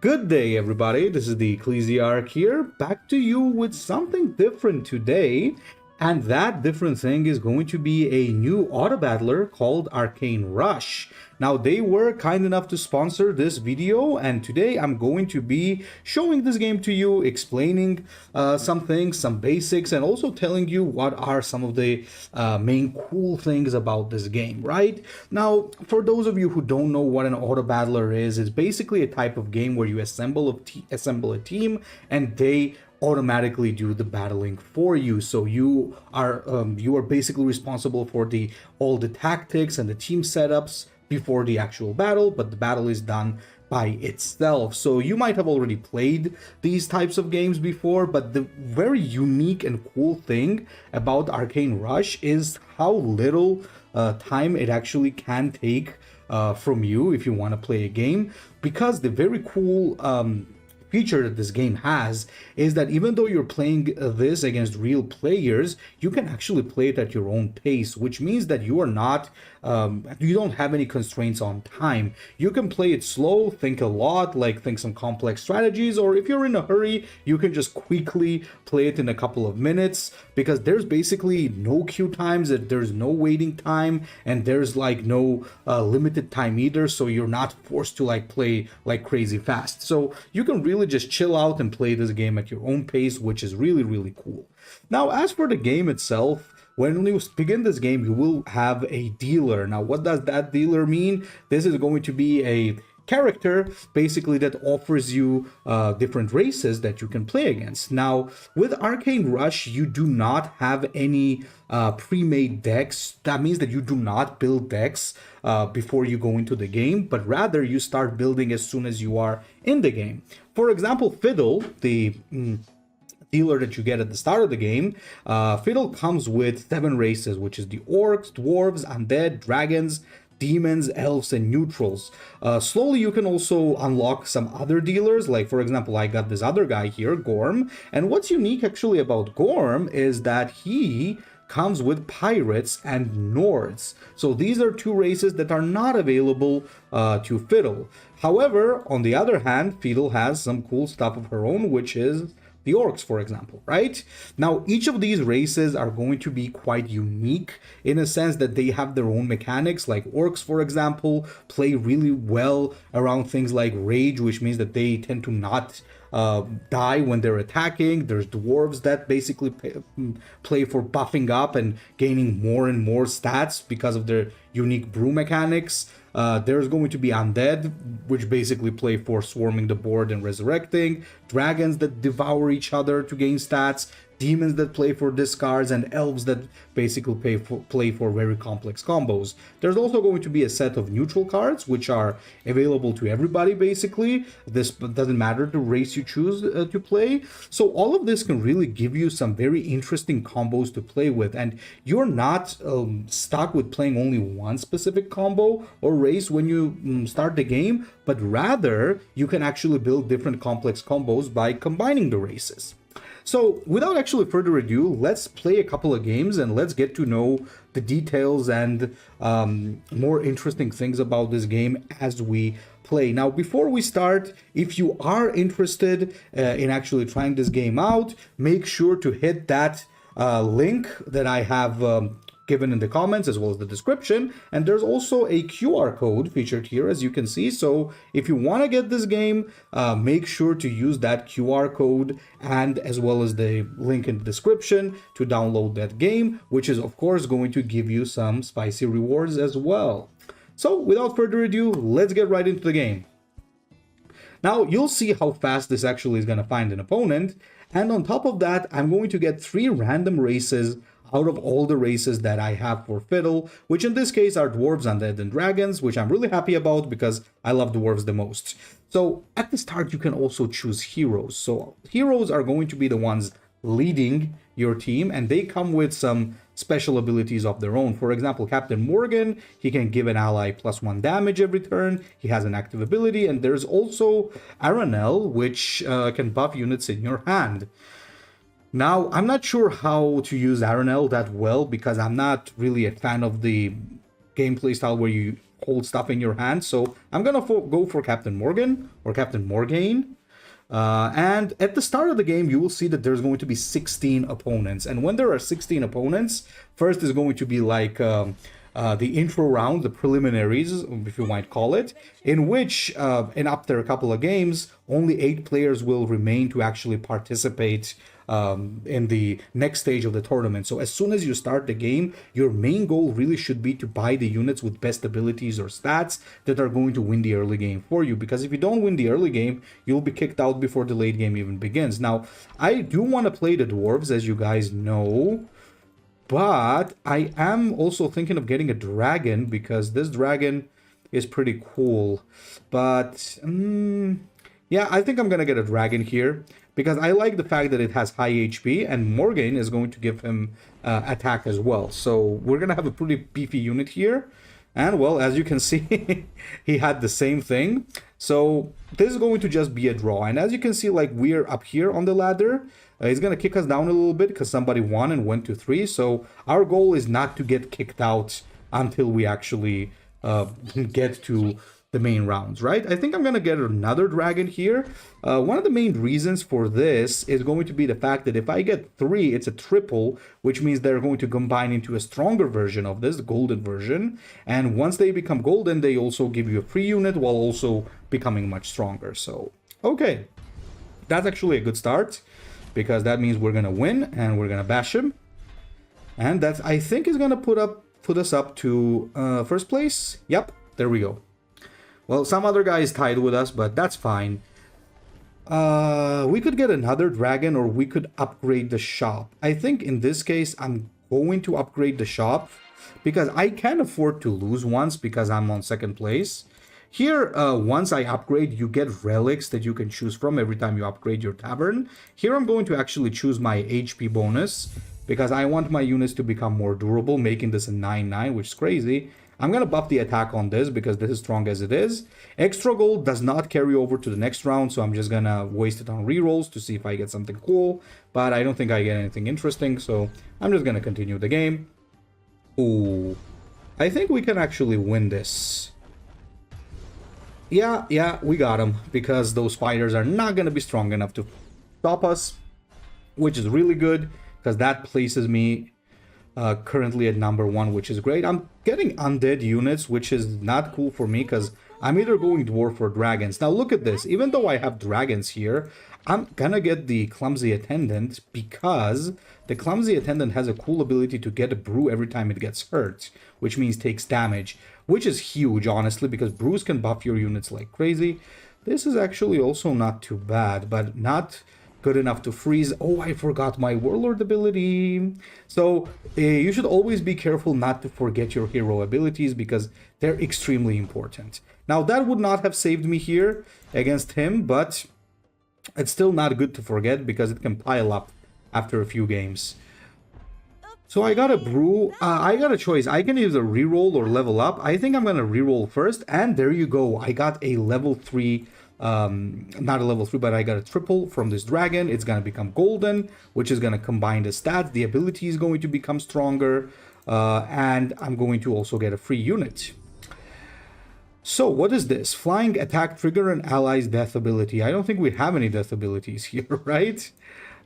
Good day, everybody. This is the Ecclesiarch here, back to you with something different today. And that different thing is going to be a new auto battler called Arcane Rush. Now, they were kind enough to sponsor this video, and today I'm going to be showing this game to you, explaining some things, some basics, and also telling you what are some of the main cool things about this game, right? Now, for those of you who don't know what an auto battler is, it's basically a type of game where you assemble a team and they automatically do the battling for you. So you are basically responsible for all the tactics and the team setups before the actual battle, but the battle is done by itself. So you might have already played these types of games before, but the very unique and cool thing about Arcane Rush is how little time it actually can take from you if you want to play a game, because the very cool feature that this game has is that even though you're playing this against real players, you can actually play it at your own pace, which means that you are not you don't have any constraints on time. You can play it slow, think a lot, like think some complex strategies, or if you're in a hurry, you can just quickly play it in a couple of minutes, because there's basically no queue times, there's no waiting time, and there's like no limited time either, so you're not forced to like play like crazy fast. So you can really just chill out and play this game at your own pace, which is really, really cool. Now, as for the game itself, when you begin this game, you will have a dealer. Now, what does that dealer mean? This is going to be a character basically that offers you different races that you can play against. Now, with Arcane Rush, you do not have any pre-made decks. That means that you do not build decks before you go into the game, but rather you start building as soon as you are in the game. For example, Fiddle, the dealer that you get at the start of the game, Fiddle comes with 7 races, which is the Orcs, Dwarves, Undead, Dragons, Demons, Elves, and Neutrals. Slowly you can also unlock some other dealers, like for example I got this other guy here, Gorm, and what's unique actually about Gorm is that he comes with Pirates and Nords. So these are 2 races that are not available to Fiddle. However, on the other hand, Fiddle has some cool stuff of her own, which is the Orcs, for example, right? Now, each of these races are going to be quite unique in a sense that they have their own mechanics. Like Orcs, for example, play really well around things like rage, which means that they tend to not die when they're attacking. There's Dwarves that basically play for buffing up and gaining more and more stats because of their unique brew mechanics. There's going to be Undead, which basically play for swarming the board and resurrecting, Dragons that devour each other to gain stats, Demons that play for discards, and Elves that basically play for very complex combos. There's also going to be a set of neutral cards, which are available to everybody basically. This doesn't matter the race you choose to play. So all of this can really give you some very interesting combos to play with, and you're not stuck with playing only one specific combo or race when you start the game, but rather you can actually build different complex combos by combining the races. So without actually further ado, let's play a couple of games and let's get to know the details and more interesting things about this game as we play. Now, before we start, if you are interested in actually trying this game out, make sure to hit that link that I have given in the comments as well as the description, and there's also a QR code featured here, as you can see. So if you want to get this game, make sure to use that QR code and as well as the link in the description to download that game, which is of course going to give you some spicy rewards as well. So without further ado, let's get right into the game. Now you'll see how fast this actually is going to find an opponent, and on top of that, I'm going to get 3 random races out of all the races that I have for Fiddle, which in this case are Dwarves, Undead, and Dragons, which I'm really happy about because I love Dwarves the most. So at the start, you can also choose heroes. So heroes are going to be the ones leading your team, and they come with some special abilities of their own. For example, Captain Morgan, he can give an ally +1 damage every turn. He has an active ability, and there's also Aranel, which can buff units in your hand. Now, I'm not sure how to use Aranel that well because I'm not really a fan of the gameplay style where you hold stuff in your hand. So I'm gonna go for Captain Morgan or Captain Morgaine. And at the start of the game, you will see that there's going to be 16 opponents. And when there are 16 opponents, first is going to be like the intro round, the preliminaries, if you might call it, in which, and after a couple of games, only 8 players will remain to actually participate in the next stage of the tournament. So as soon as you start the game, your main goal really should be to buy the units with best abilities or stats that are going to win the early game for you. Because if you don't win the early game, you'll be kicked out before the late game even begins. Now, I do want to play the Dwarves, as you guys know, but I am also thinking of getting a dragon because this dragon is pretty cool. But yeah, I think I'm gonna get a dragon here because I like the fact that it has high HP and Morgaine is going to give him attack as well. So we're gonna have a pretty beefy unit here. And well, as you can see, he had the same thing. So this is going to just be a draw. And as you can see, like we're up here on the ladder. He's going to kick us down a little bit because somebody won and went to 3. So our goal is not to get kicked out until we actually get to the main rounds, right? I think I'm going to get another dragon here. One of the main reasons for this is going to be the fact that if I get 3, it's a triple, which means they're going to combine into a stronger version of this, the golden version. And once they become golden, they also give you a free unit while also becoming much stronger. So, okay. That's actually a good start, because that means we're gonna win and we're gonna bash him, and that I think is gonna put us up to first place. Yep, there we go. Well, some other guy is tied with us, but that's fine. We could get another dragon, or we could upgrade the shop. I think in this case I'm going to upgrade the shop because I can afford to lose once because I'm on second place. Here, once I upgrade, you get relics that you can choose from every time you upgrade your tavern. Here I'm going to actually choose my HP bonus because I want my units to become more durable, making this a 9/9, which is crazy. I'm going to buff the attack on this because this is strong as it is. Extra gold does not carry over to the next round, so I'm just going to waste it on rerolls to see if I get something cool. But I don't think I get anything interesting, so I'm just going to continue the game. Ooh, I think we can actually win this. Yeah, we got him, because those fighters are not going to be strong enough to stop us, which is really good, because that places me currently at number 1, which is great. I'm getting undead units, which is not cool for me, because I'm either going dwarf or dragons. Now look at this, even though I have dragons here, I'm gonna get the clumsy attendant, because the clumsy attendant has a cool ability to get a brew every time it gets hurt, which means takes damage, which is huge, honestly, because brews can buff your units like crazy. This is actually also not too bad, but not good enough to freeze. Oh, I forgot my warlord ability. So you should always be careful not to forget your hero abilities because they're extremely important. Now that would not have saved me here against him, but it's still not good to forget because it can pile up after a few games. So I got a brew. I got a choice. I can either reroll or level up. I think I'm gonna reroll first, and there you go. I got a level 3, not a level 3, but I got a triple from this dragon. It's gonna become golden, which is gonna combine the stats. The ability is going to become stronger, and I'm going to also get a free unit. So what is this? Flying attack trigger and allies death ability. I don't think we have any death abilities here, right?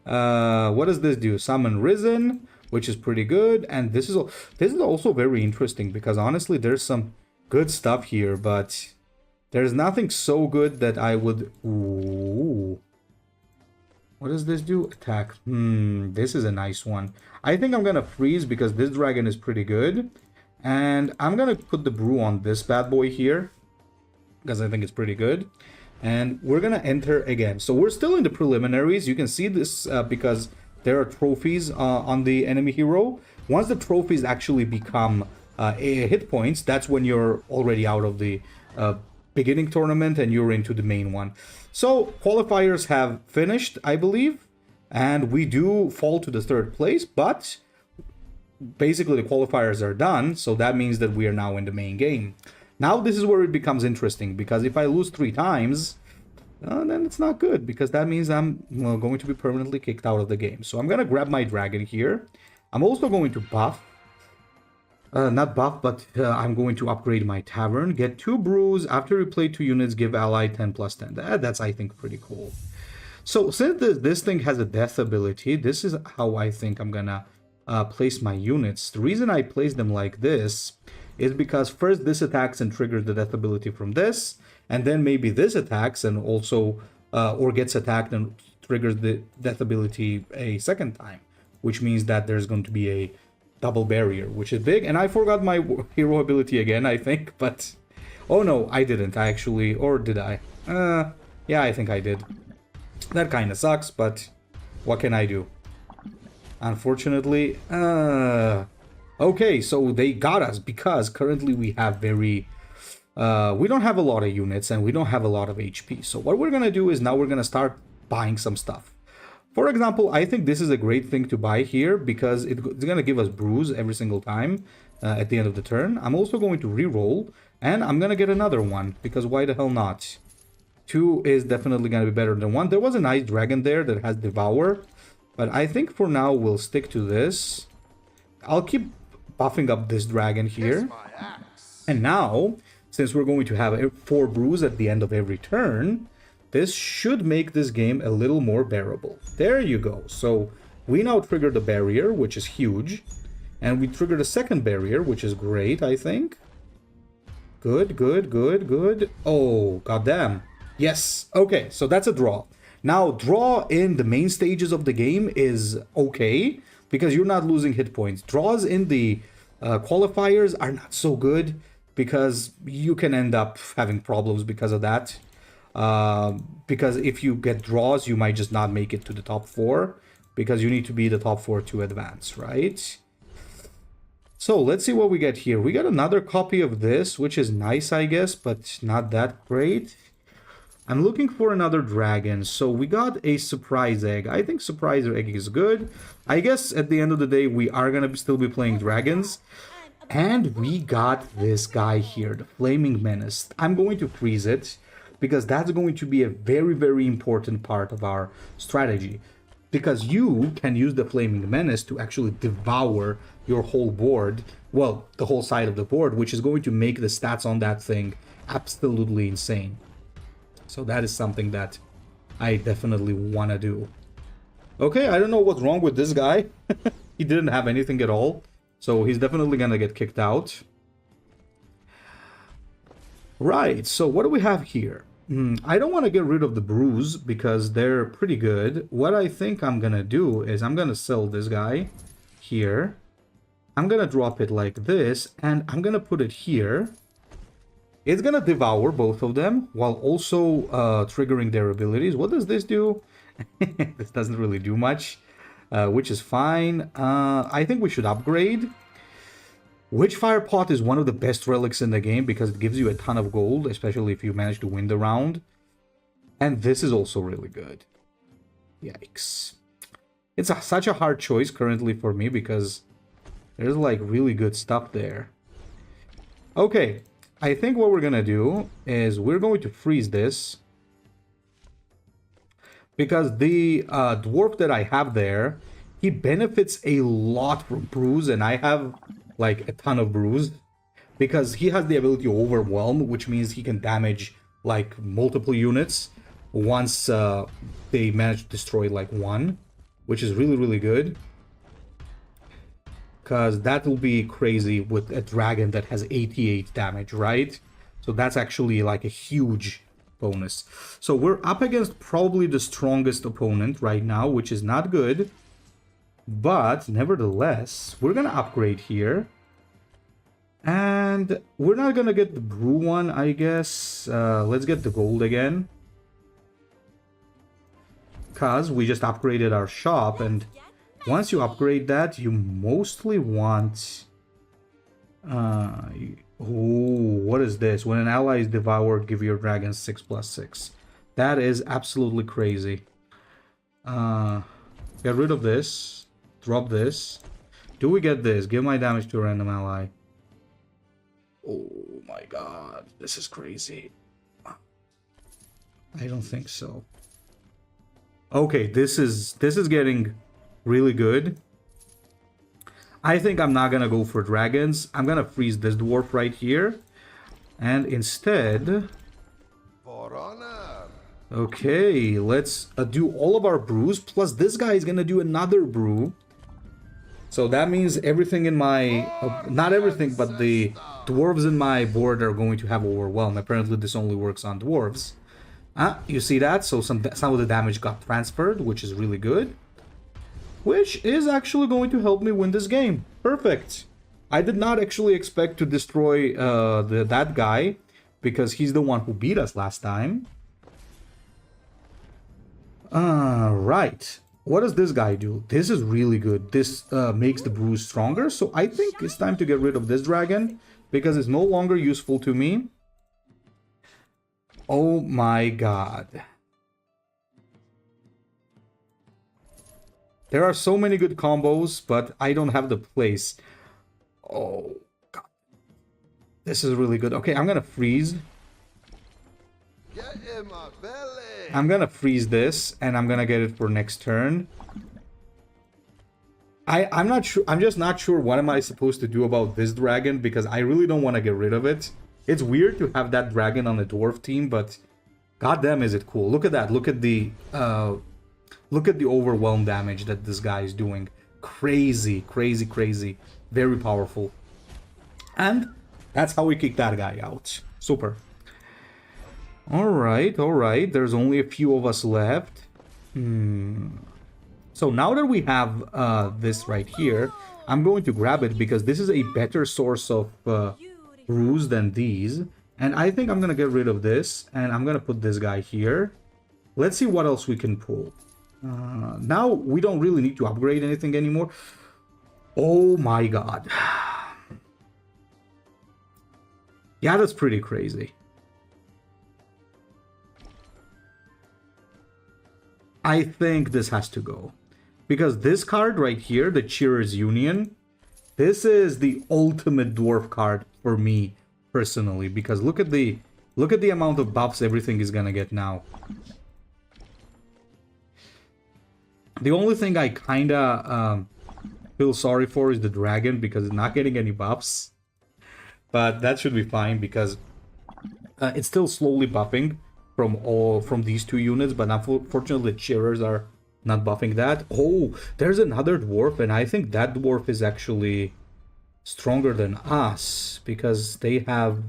What does this do? Summon Risen, which is pretty good. And this is also very interesting because honestly, there's some good stuff here, but there's nothing so good that I would... Ooh. What does this do? Attack. This is a nice one. I think I'm gonna freeze because this dragon is pretty good. And I'm gonna put the brew on this bad boy here because I think it's pretty good. And we're gonna enter again. So we're still in the preliminaries. You can see this because there are trophies on the enemy hero. Once the trophies actually become hit points, that's when you're already out of the beginning tournament and you're into the main one. So qualifiers have finished, I believe, and we do fall to the 3rd place, but basically the qualifiers are done, so that means that we are now in the main game. Now this is where it becomes interesting, because if I lose 3 times, then it's not good, because that means I'm going to be permanently kicked out of the game. So I'm going to grab my dragon here. I'm also going to buff Not buff, but I'm going to upgrade my tavern. Get 2 brews. After you play 2 units, give ally 10 plus 10. That's, I think, pretty cool. So since this thing has a death ability, this is how I think I'm gonna place my units. The reason I place them like this is because first this attacks and triggers the death ability from this, and then maybe this attacks and also or gets attacked and triggers the death ability a second time, which means that there's going to be a double barrier, which is big. And I forgot my hero ability again, I think, but oh no, I didn't. I actually, or did I? Yeah, I think I did. That kind of sucks, but what can I do? Unfortunately, okay, so they got us because currently we have we don't have a lot of units and we don't have a lot of HP. So what we're gonna do is now we're gonna start buying some stuff. For example, I think this is a great thing to buy here because it's gonna give us brews every single time at the end of the turn. I'm also going to re-roll and I'm gonna get another one because why the hell not? 2 is definitely gonna be better than 1. There was a nice dragon there that has Devour, but I think for now we'll stick to this. I'll keep buffing up this dragon here. And now, since we're going to have 4 brews at the end of every turn, this should make this game a little more bearable. There you go. So we now trigger the barrier, which is huge. And we trigger the second barrier, which is great, I think. Good, good, good, good. Oh, goddamn. Yes. Okay, so that's a draw. Now, draw in the main stages of the game is okay, because you're not losing hit points. Draws in the qualifiers are not so good, because you can end up having problems because of that. Because if you get draws, you might just not make it to the top 4, because you need to be the top 4 to advance, right? So let's see what we get here. We got another copy of this, which is nice, I guess, but not that great. I'm looking for another dragon, so we got a surprise egg. I think surprise egg is good. I guess at the end of the day, we are gonna still be playing dragons. And we got this guy here, the Flaming Menace. I'm going to freeze it, because that's going to be a very, very important part of our strategy. Because you can use the Flaming Menace to actually devour your whole board, well, the whole side of the board, which is going to make the stats on that thing absolutely insane. So that is something that I definitely want to do. Okay, I don't know what's wrong with this guy. He didn't have anything at all. So he's definitely gonna get kicked out. Right, so what do we have here? I don't want to get rid of the brews because they're pretty good. What I think I'm gonna do is I'm gonna sell this guy here. I'm gonna drop it like this, and I'm gonna put it here. It's gonna devour both of them while also triggering their abilities. What does this do? This doesn't really do much, which is fine. I think we should upgrade. Witchfire Pot is one of the best relics in the game because it gives you a ton of gold, especially if you manage to win the round. And this is also really good. Yikes. It's such a hard choice currently for me because there's like really good stuff there. Okay, I think what we're gonna do is we're going to freeze this. Because the dwarf that I have there, he benefits a lot from brews, and I have like a ton of brews. Because he has the ability to overwhelm, which means he can damage like multiple units once they manage to destroy like one, which is really, really good. Because that will be crazy with a dragon that has 88 damage, right? So that's actually like a huge bonus. So we're up against probably the strongest opponent right now, which is not good. But nevertheless, we're going to upgrade here. And we're not going to get the brew one, I guess. Let's get the gold again. Because we just upgraded our shop, and once you upgrade that, you mostly want... what is this? When an ally is devoured, give your dragon 6+6. That is absolutely crazy. Get rid of this. Drop this. Do we get this? Give my damage to a random ally. Oh my god. This is crazy. I don't think so. Okay, this is getting really good. I think I'm not gonna go for dragons. I'm gonna freeze this dwarf right here. And instead... For honor. Okay, let's do all of our brews. Plus this guy is gonna do another brew. So that means everything in my... not everything, but the dwarves in my board are going to have overwhelm. Apparently this only works on dwarves. You see that? So some of the damage got transferred, which is really good. Which is actually going to help me win this game. Perfect. I did not actually expect to destroy that guy, because he's the one who beat us last time. Right. What does this guy do? This is really good. This makes the brews stronger. So I think it's time to get rid of this dragon, because it's no longer useful to me. Oh my god. There are so many good combos, but I don't have the place. Oh god. This is really good. Okay, I'm gonna freeze. Get in my belly. I'm gonna freeze this, and I'm gonna get it for next turn. I'm not sure. I'm just not sure what am I supposed to do about this dragon, because I really don't want to get rid of it. It's weird to have that dragon on the dwarf team, but goddamn is it cool. Look at that. Look at the overwhelm damage that this guy is doing. Crazy, crazy, crazy. Very powerful. And that's how we kick that guy out. Super. Alright, alright. There's only a few of us left. So now that we have this right here, I'm going to grab it because this is a better source of brews than these. And I think I'm going to get rid of this, and I'm going to put this guy here. Let's see what else we can pull. Now we don't really need to upgrade anything anymore. Oh my god. Yeah, that's pretty crazy. I think this has to go. Because this card right here, the Cheerer's Union, this is the ultimate dwarf card for me personally. Because look at the amount of buffs everything is gonna get now. The only thing I kinda feel sorry for is the dragon, because it's not getting any buffs. But that should be fine, because it's still slowly buffing from these two units, but unfortunately the cheerers are not buffing that. Oh, there's another dwarf, and I think that dwarf is actually stronger than us, because they have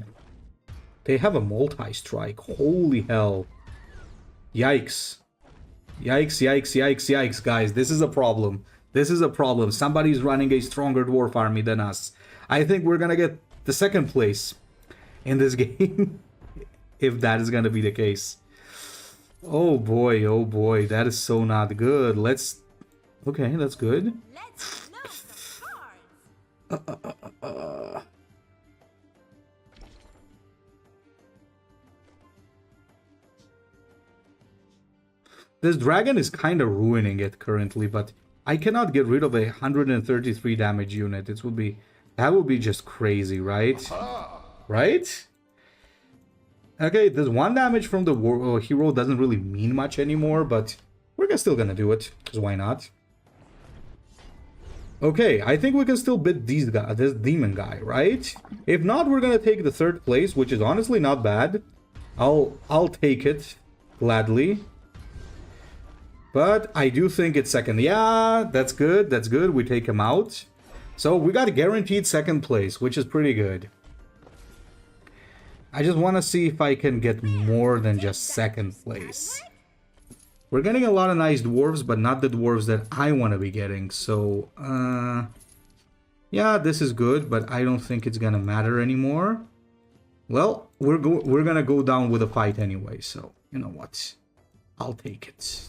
a multi-strike. Holy hell. Yikes. Yikes, yikes, yikes, yikes, guys. This is a problem. This is a problem. Somebody's running a stronger dwarf army than us. I think we're gonna get the second place in this game. If that is gonna be the case. Oh boy, that is so not good. Okay, that's good. Let's know the cards. This dragon is kind of ruining it currently, but I cannot get rid of a 133 damage unit. That would be just crazy, right? Right? Okay, this 1 damage from the hero doesn't really mean much anymore, but we're still gonna do it, because why not? Okay, I think we can still beat this demon guy, right? If not, we're gonna take the 3rd place, which is honestly not bad. I'll take it gladly. But I do think it's 2nd. Yeah, that's good, that's good. We take him out. So we got a guaranteed 2nd place, which is pretty good. I just want to see if I can get more than just 2nd place. We're getting a lot of nice dwarves, but not the dwarves that I want to be getting. So, yeah, this is good, but I don't think it's gonna matter anymore. Well, we're gonna go down with a fight anyway, so you know what? I'll take it.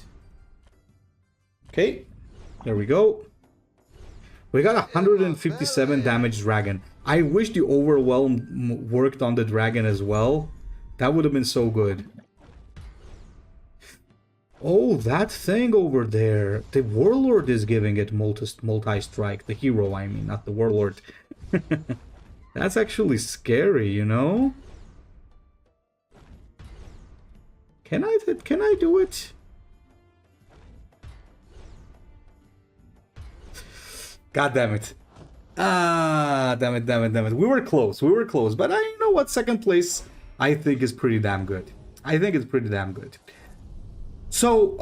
Okay, there we go. We got 157 damage dragon. I wish the overwhelm worked on the dragon as well. That would have been so good. Oh, that thing over there. The warlord is giving it multi-strike. The hero, I mean, not the warlord. That's actually scary, you know? Can I do it? God damn it. Ah, damn it, damn it, damn it. We were close, we were close. But you know what? Second place, I think, is pretty damn good. I think it's pretty damn good. So,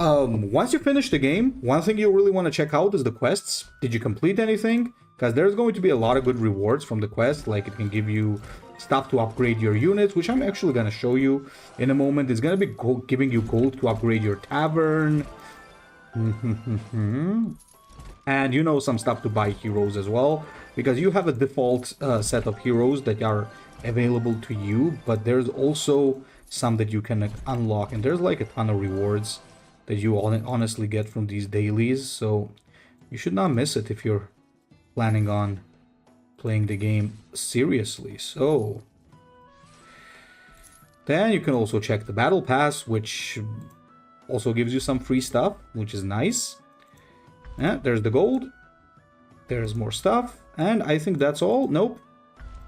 once you finish the game, one thing you really want to check out is the quests. Did you complete anything? Because there's going to be a lot of good rewards from the quest. Like, it can give you stuff to upgrade your units, which I'm actually going to show you in a moment. It's going to be giving you gold to upgrade your tavern. And, you know, some stuff to buy heroes as well. Because you have a default set of heroes that are available to you. But there's also some that you can unlock, and there's like a ton of rewards that you honestly get from these dailies, so you should not miss it if you're planning on playing the game seriously. So then you can also check the battle pass, which also gives you some free stuff, which is nice. Yeah, there's the gold, there's more stuff, and I think that's all. Nope,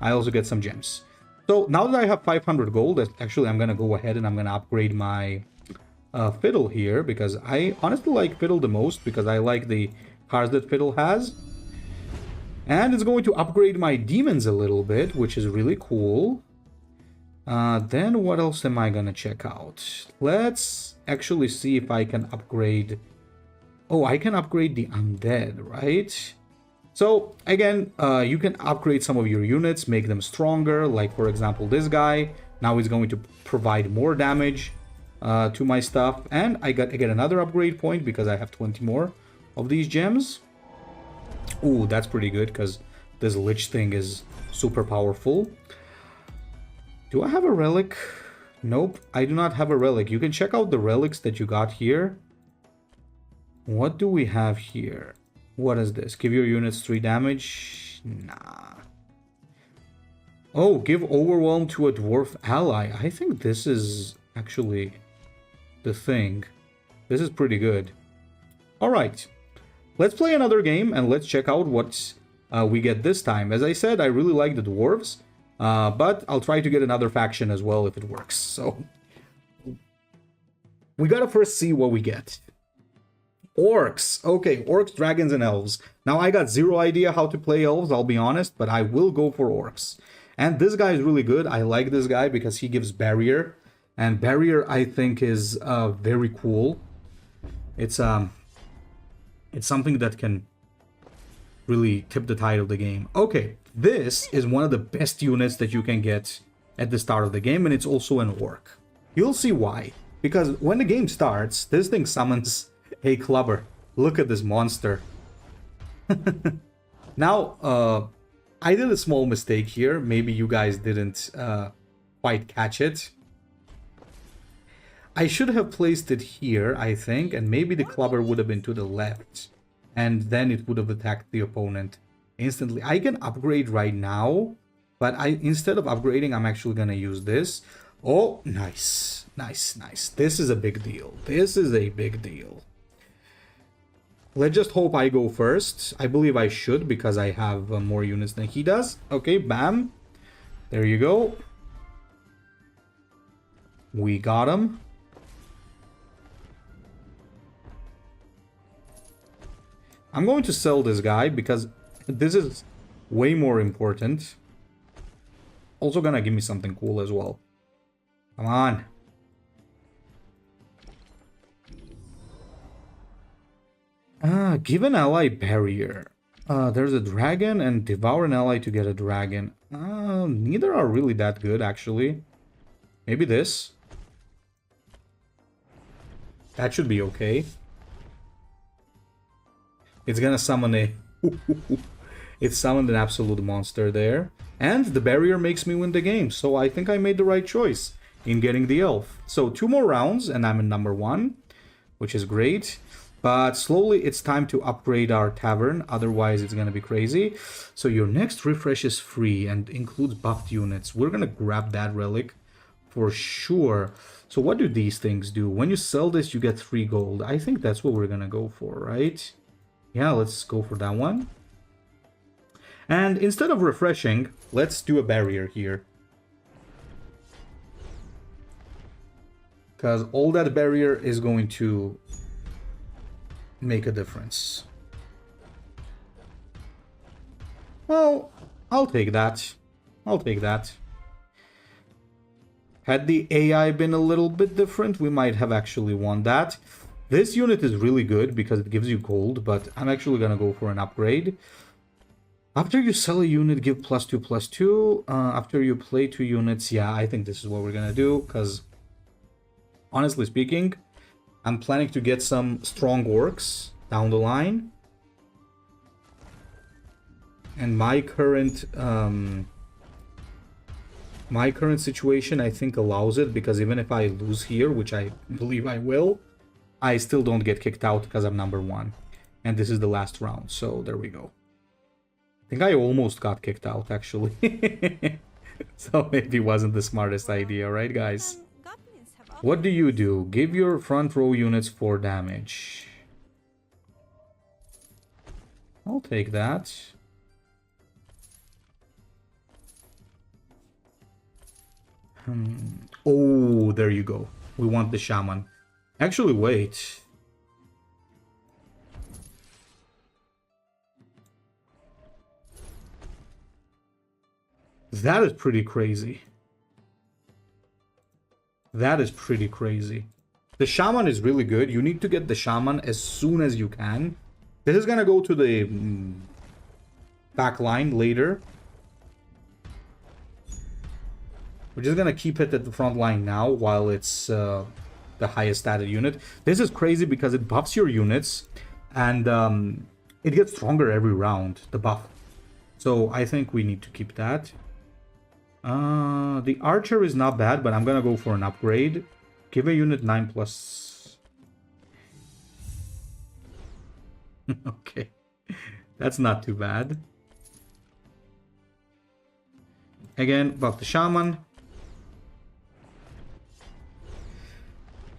I also get some gems. So now that I have 500 gold, actually I'm going to go ahead and I'm going to upgrade my Fiddle here, because I honestly like Fiddle the most, because I like the cards that Fiddle has. And it's going to upgrade my Demons a little bit, which is really cool. Then what else am I going to check out? Let's actually see if I can upgrade... Oh, I can upgrade the Undead, right? So, again, you can upgrade some of your units, make them stronger, like, for example, this guy. Now he's going to provide more damage to my stuff. And I get another upgrade point because I have 20 more of these gems. Ooh, that's pretty good because this Lich thing is super powerful. Do I have a relic? Nope, I do not have a relic. You can check out the relics that you got here. What do we have here? What is this? Give your units 3 damage? Nah. Oh, give Overwhelm to a Dwarf ally. I think this is actually the thing. This is pretty good. Alright. Let's play another game and let's check out what we get this time. As I said, I really like the Dwarves. But I'll try to get another faction as well if it works. So, we gotta first see what we get. Orcs. Okay, orcs, dragons, and elves. Now, I got zero idea how to play elves, I'll be honest, but I will go for orcs. And this guy is really good. I like this guy because he gives barrier. And barrier, I think, is very cool. It's something that can really tip the tide of the game. Okay, this is one of the best units that you can get at the start of the game, and it's also an orc. You'll see why. Because when the game starts, this thing summons... Hey, Clubber, look at this monster. Now, I did a small mistake here. Maybe you guys didn't quite catch it. I should have placed it here, I think, and maybe the Clubber would have been to the left. And then it would have attacked the opponent instantly. I can upgrade right now, but instead of upgrading, I'm actually going to use this. Oh, nice. Nice, nice. This is a big deal. This is a big deal. Let's just hope I go first. I believe I should because I have more units than he does. Okay, bam. There you go. We got him. I'm going to sell this guy because this is way more important. Also gonna give me something cool as well. Come on. Give an ally barrier. There's a dragon and devour an ally to get a dragon. Neither are really that good, actually. Maybe this. That should be okay. It's gonna summon a... It summoned an absolute monster there. And the barrier makes me win the game, so I think I made the right choice in getting the elf. So 2 more rounds and I'm in number 1, which is great. But slowly it's time to upgrade our tavern, otherwise it's gonna be crazy. So your next refresh is free and includes buffed units. We're gonna grab that relic for sure. So what do these things do? When you sell this, you get 3 gold. I think that's what we're gonna go for, right? Yeah, let's go for that one. And instead of refreshing, let's do a barrier here. Because all that barrier is going to make a difference. Well, I'll take that. I'll take that. Had the AI been a little bit different, we might have actually won that. This unit is really good because it gives you gold, but I'm actually gonna go for an upgrade. After you sell a unit, give +2/+2. After you play 2 units, yeah, I think this is what we're gonna do, because honestly speaking, I'm planning to get some strong orcs down the line. And my current situation, I think, allows it, because even if I lose here, which I believe I will, I still don't get kicked out because I'm number 1. And this is the last round, so there we go. I think I almost got kicked out, actually. So maybe it wasn't the smartest idea, right, guys? What do you do? Give your front row units 4 damage. I'll take that. Oh, there you go. We want the shaman. Actually, wait. That is pretty crazy. That is pretty crazy. The shaman is really good. You need to get the shaman as soon as you can. This is gonna go to the back line later. We're just gonna keep it at the front line now while it's the highest stated unit. This is crazy because it buffs your units, and it gets stronger every round, the buff. So I think we need to keep that. The archer is not bad, but I'm gonna go for an upgrade. Give a unit 9+. Okay, that's not too bad. Again, buff the shaman.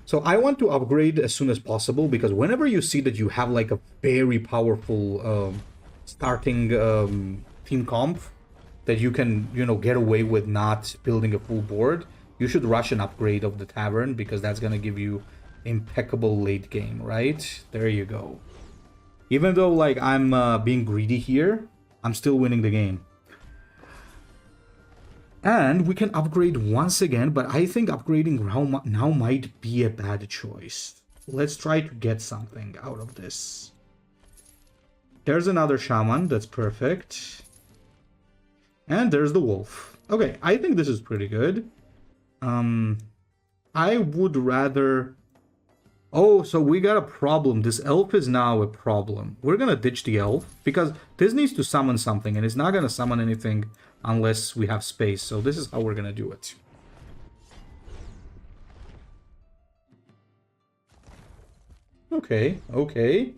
So I want to upgrade as soon as possible, because whenever you see that you have like a very powerful starting team comp that you can, you know, get away with not building a full board, you should rush an upgrade of the tavern, because that's gonna give you impeccable late game, right? There you go. Even though like I'm being greedy here, I'm still winning the game. And we can upgrade once again, but I think upgrading now might be a bad choice. Let's try to get something out of this. There's another shaman, that's perfect. And there's the wolf. Okay, I think this is pretty good. I would rather... Oh, so we got a problem. This elf is now a problem. We're gonna ditch the elf, because this needs to summon something, and it's not gonna summon anything unless we have space. So this is how we're gonna do it. Okay, okay.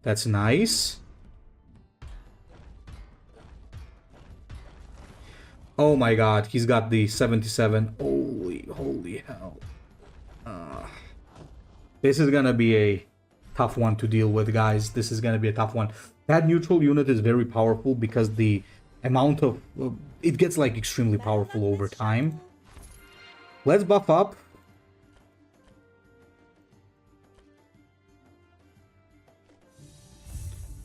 That's nice. Oh my god, he's got the 77. Holy hell. This is gonna be a tough one to deal with, guys. This is gonna be a tough one. That neutral unit is very powerful because the amount of... it gets like extremely powerful over time. Let's buff up.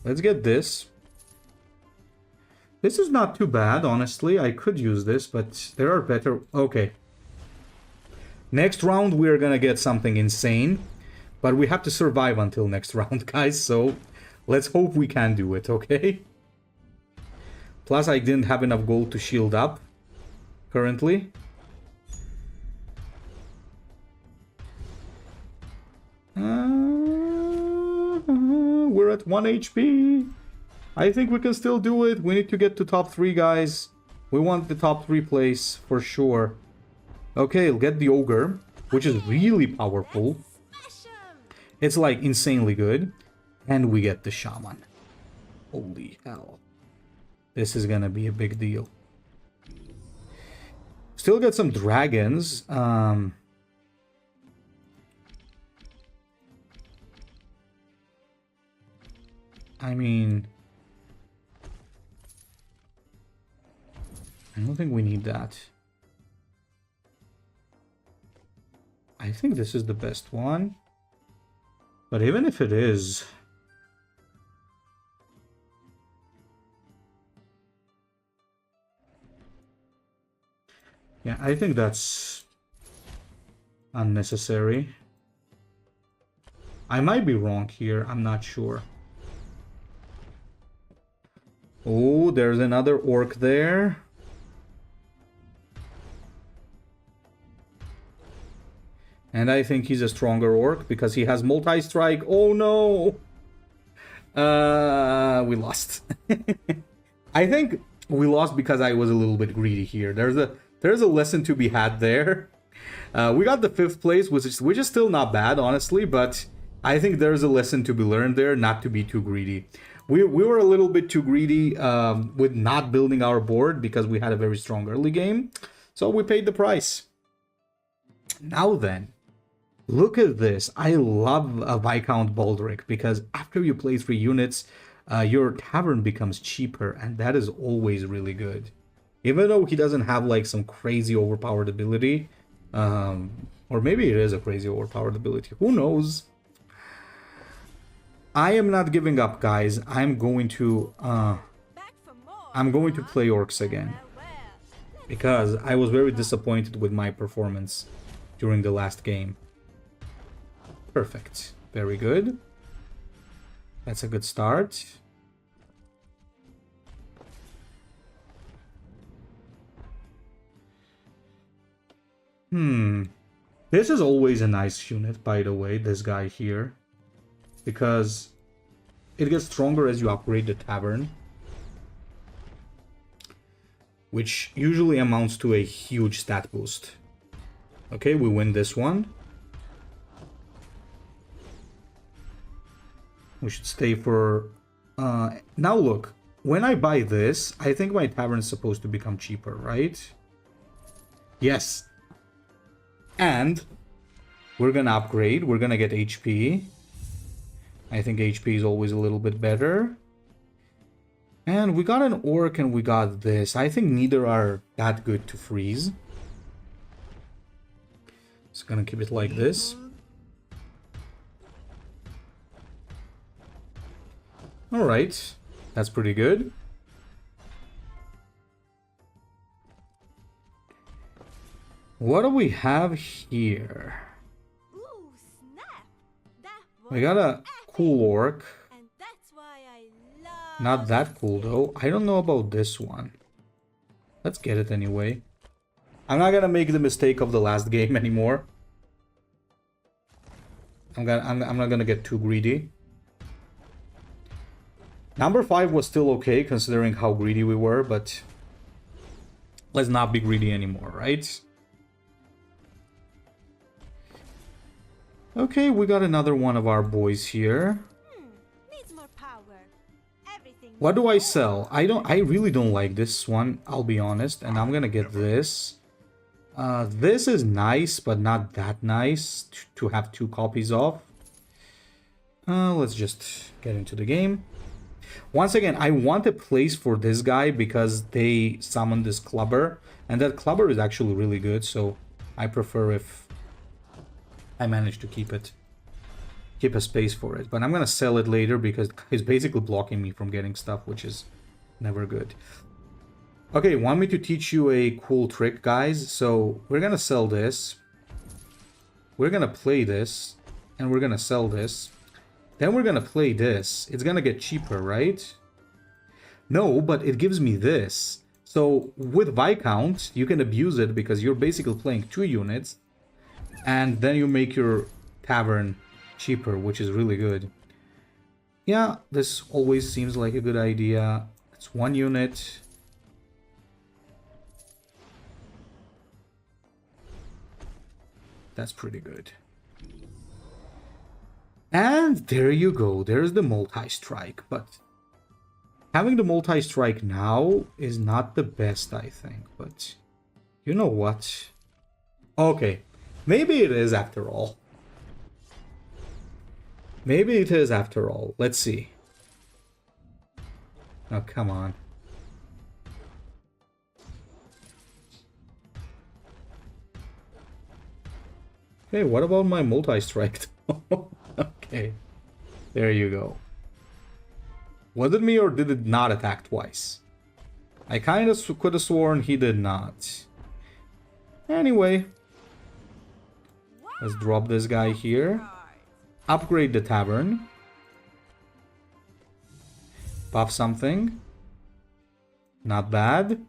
Let's get this. This is not too bad, honestly. I could use this, but there are better... Okay. Next round, we're gonna get something insane. But we have to survive until next round, guys. So let's hope we can do it, okay? Plus, I didn't have enough gold to shield up currently. We're at 1 HP. I think we can still do it. We need to get to top 3, guys. We want the top 3 place for sure. Okay, we'll get the ogre, which is really powerful. It's like insanely good. And we get the shaman. Holy hell. This is gonna be a big deal. Still get some dragons. I mean... I don't think we need that. I think this is the best one. But even if it is... Yeah, I think that's unnecessary. I might be wrong here, I'm not sure. Oh, there's another orc there. And I think he's a stronger orc because he has multi-strike. Oh no! We lost. I think we lost because I was a little bit greedy here. There's a lesson to be had there. We got the 5th place, which is still not bad, honestly, but I think there's a lesson to be learned there, not to be too greedy. We were a little bit too greedy with not building our board because we had a very strong early game, so we paid the price. Now then, look at this. I love a Viscount Baldric because after you play 3 units, your tavern becomes cheaper, and that is always really good. Even though he doesn't have like some crazy overpowered ability, or maybe it is a crazy overpowered ability, who knows? I am not giving up, guys. I'm going to play Orcs again because I was very disappointed with my performance during the last game. Perfect. Very good. That's a good start. This is always a nice unit, by the way, this guy here. Because it gets stronger as you upgrade the tavern. Which usually amounts to a huge stat boost. Okay, we win this one. We should stay for... now look, when I buy this, I think my tavern is supposed to become cheaper, right? Yes. And we're gonna upgrade, we're gonna get HP. I think HP is always a little bit better. And we got an orc and we got this. I think neither are that good to freeze. Just gonna keep it like this. Alright, that's pretty good. What do we have here? Ooh, snap. That We was got a cool orc. and that's why I love Not that cool though. I don't know about this one. Let's get it anyway. I'm not gonna make the mistake of the last game anymore. I'm not gonna get too greedy. Number 5 was still okay considering how greedy we were, but let's not be greedy anymore, right? Okay, we got another one of our boys here. needs more power. Everything What do I needs sell? I really don't like this one, I'll be honest, and I'm gonna get this. This is nice, but not that nice to have 2 copies of. Let's just get into the game. Once again, I want a place for this guy because they summoned this clubber, and that clubber is actually really good, so I prefer if I manage to keep a space for it. But I'm gonna sell it later because it's basically blocking me from getting stuff, which is never good. Okay, want me to teach you a cool trick, guys? So we're gonna sell this, we're gonna play this, and we're gonna sell this. Then we're gonna play this. It's gonna get cheaper, right? No, but it gives me this. So with Viscount, you can abuse it because you're basically playing 2 units. And then you make your tavern cheaper, which is really good. Yeah, this always seems like a good idea. It's 1 unit. That's pretty good. And there you go. There's the multi-strike. But having the multi-strike now is not the best, I think. But you know what? Okay. Maybe it is after all. Maybe it is after all. Let's see. Oh, come on. Okay, what about my multi-strike? Okay, there you go. Was it me or did it not attack twice? I kind of could have sworn he did not. Anyway, let's drop this guy here. Upgrade the tavern. Buff something. Not bad.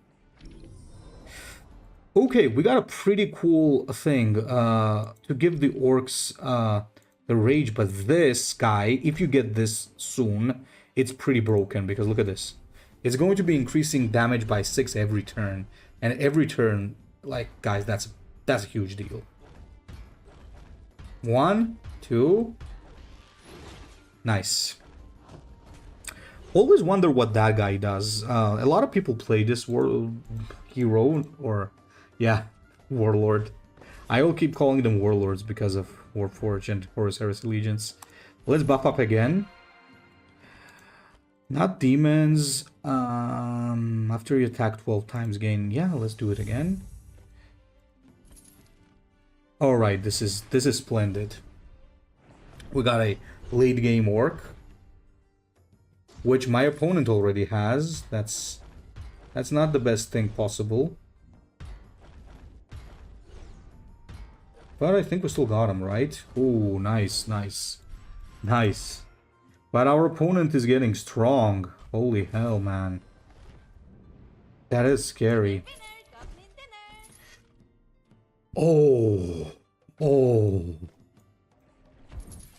Okay, we got a pretty cool thing to give the orcs the rage, but this guy, if you get this soon, it's pretty broken because look at this. It's going to be increasing damage by 6 every turn, and every turn, like guys, that's a huge deal. 1, 2, nice. Always wonder what that guy does. A lot of people play this hero or yeah, warlord. I will keep calling them warlords because of Warforged and Horus Heresy Legions. Let's buff up again. Not demons. After you attack 12 times, gain. Yeah, let's do it again. All right, this is splendid. We got a late game orc, which my opponent already has. That's not the best thing possible. But I think we still got him, right? Oh, nice, nice, nice. But our opponent is getting strong. Holy hell, man. That is scary. Oh. Oh.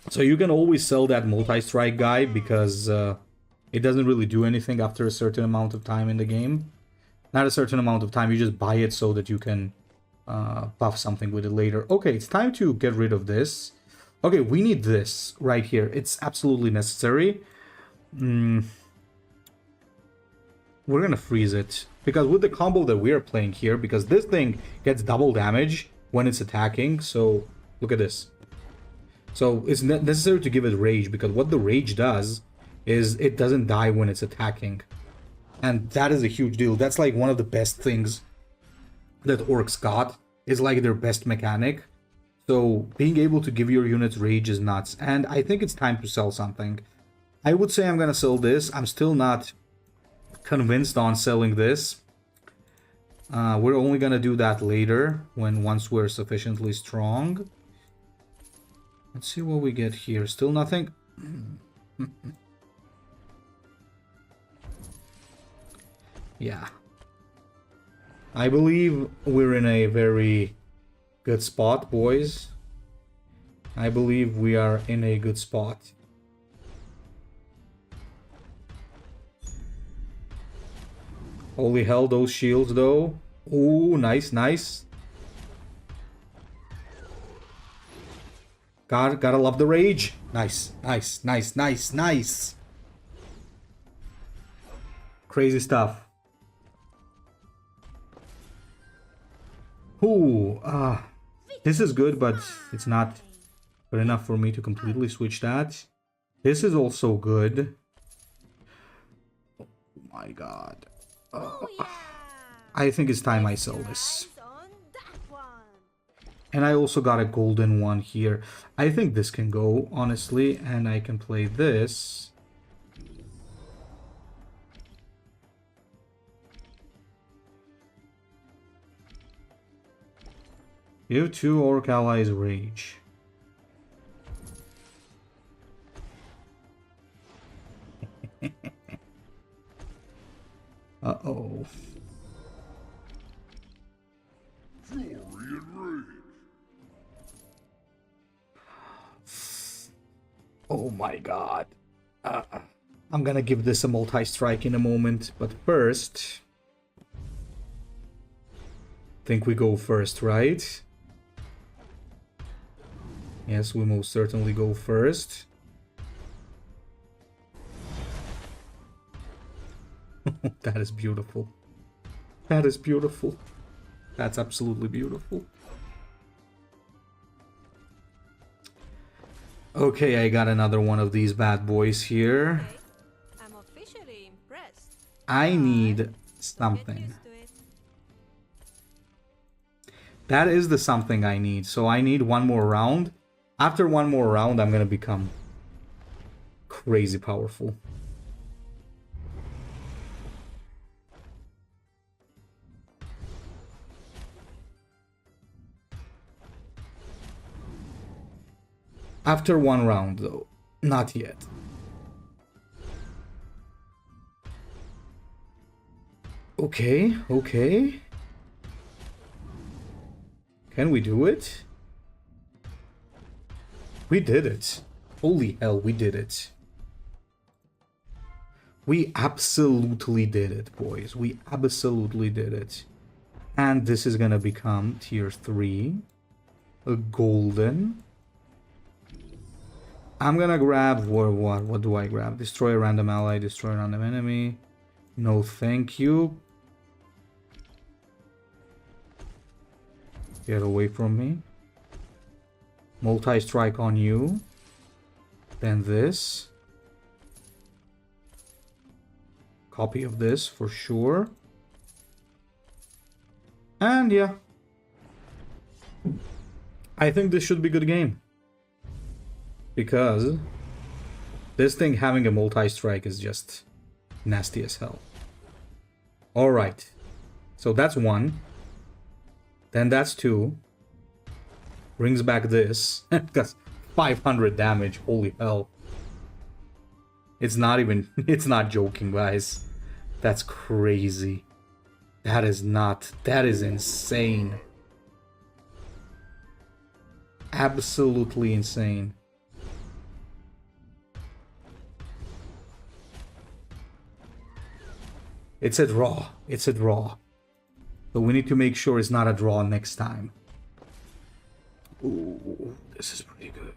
So you can always sell that multi-strike guy because it doesn't really do anything after a certain amount of time in the game. Not a certain amount of time, you just buy it so that you can buff something with it later. Okay, it's time to get rid of this. Okay, we need this right here. It's absolutely necessary. We're gonna freeze it. Because with the combo that we are playing here, because this thing gets double damage when it's attacking, so look at this. So it's necessary to give it rage, because what the rage does is it doesn't die when it's attacking. And that is a huge deal. That's like one of the best things that orcs got, is like their best mechanic. So being able to give your units rage is nuts. And I think it's time to sell something. I would say I'm gonna sell this. I'm still not convinced on selling this. We're only gonna do that later, once we're sufficiently strong. Let's see what we get here. Still nothing. Yeah. I believe we're in a very good spot, boys. I believe we are in a good spot. Holy hell, those shields though. Ooh, nice, nice. Gotta love the rage. Nice, nice, nice, nice, nice. Crazy stuff. Ooh, this is good, but it's not good enough for me to completely switch that. This is also good. Oh my god. I think it's time I sell this. And I also got a golden one here. I think this can go, honestly, and I can play this. Give 2 orc allies rage. Uh-oh. Oh my god. I'm gonna give this a multi-strike in a moment, but first... think we go first, right? Yes, we most certainly go first. That is beautiful. That is beautiful. That's absolutely beautiful. Okay, I got another one of these bad boys here. I'm officially impressed. I need something. That is the something I need. So I need one more round. After one more round, I'm gonna become crazy powerful. After one round, though. Not yet. Okay, okay. Can we do it? We did it. Holy hell, we did it. We absolutely did it, boys. We absolutely did it. And this is gonna become tier 3. A golden. I'm gonna grab what do I grab? Destroy a random ally, destroy a random enemy. No thank you. Get away from me. Multi-strike on you. Then this. Copy of this for sure. And yeah. I think this should be a good game. Because this thing having a multi-strike is just nasty as hell. Alright. So that's 1. Then that's 2. Brings back this. That's 500 damage. Holy hell. It's not even... It's not joking, guys. That's crazy. That is not... That is insane. Absolutely insane. It's a draw. It's a draw. But we need to make sure it's not a draw next time. Ooh, this is pretty good.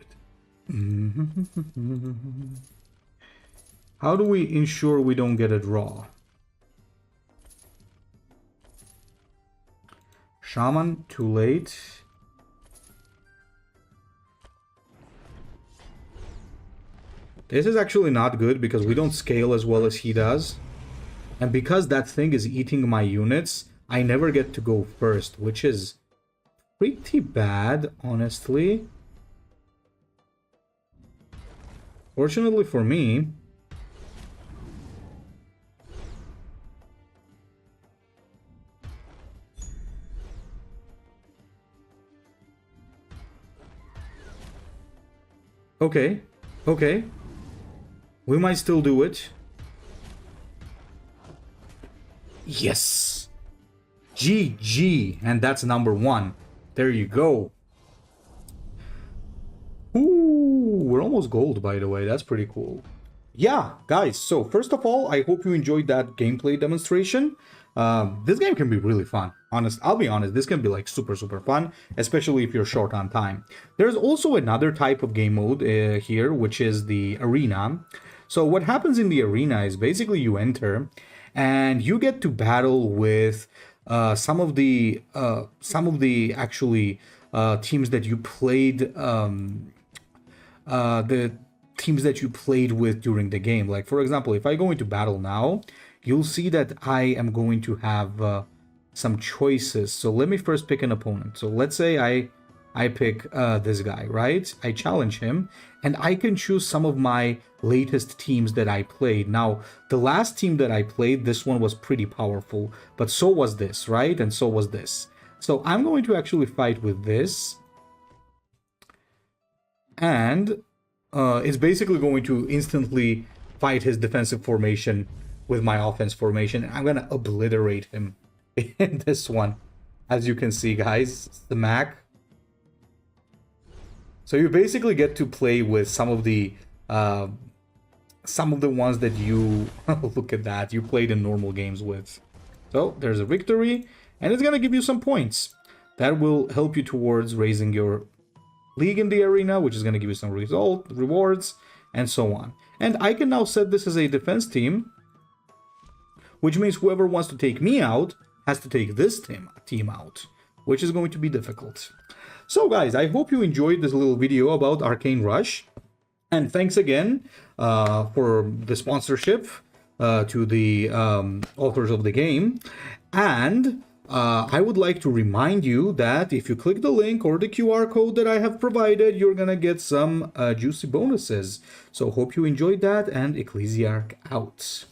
How do we ensure we don't get a draw? Shaman, too late. This is actually not good because we don't scale as well as he does. And because that thing is eating my units, I never get to go first, which is pretty bad, honestly. Fortunately for me, okay, okay, we might still do it. Yes! GG! And that's number 1. There you go. Ooh, we're almost gold, by the way. That's pretty cool. Yeah, guys, so first of all, I hope you enjoyed that gameplay demonstration. This game can be really fun. I'll be honest, this can be like super fun, especially if you're short on time. There's also another type of game mode here, which is the arena. So what happens in the arena is basically you enter and you get to battle with some of the actually teams that you played, the teams that you played with during the game. Like, for example, if I go into battle now, you'll see that I am going to have some choices. So let me first pick an opponent. So let's say I pick this guy, right? I challenge him, and I can choose some of my latest teams that I played. Now, the last team that I played, this one was pretty powerful, but so was this, right? And so was this. So I'm going to actually fight with this. And it's basically going to instantly fight his defensive formation with my offense formation. I'm going to obliterate him in this one. As you can see, guys, the Mac. So you basically get to play with some of the ones that you look at that you played in normal games with. So there's a victory, and it's gonna give you some points that will help you towards raising your league in the arena, which is gonna give you some rewards, and so on. And I can now set this as a defense team, which means whoever wants to take me out has to take this team out, which is going to be difficult. So guys, I hope you enjoyed this little video about Arcane Rush. And thanks again for the sponsorship to the authors of the game. And I would like to remind you that if you click the link or the QR code that I have provided, you're gonna get some juicy bonuses. So hope you enjoyed that, and Ecclesiarch out.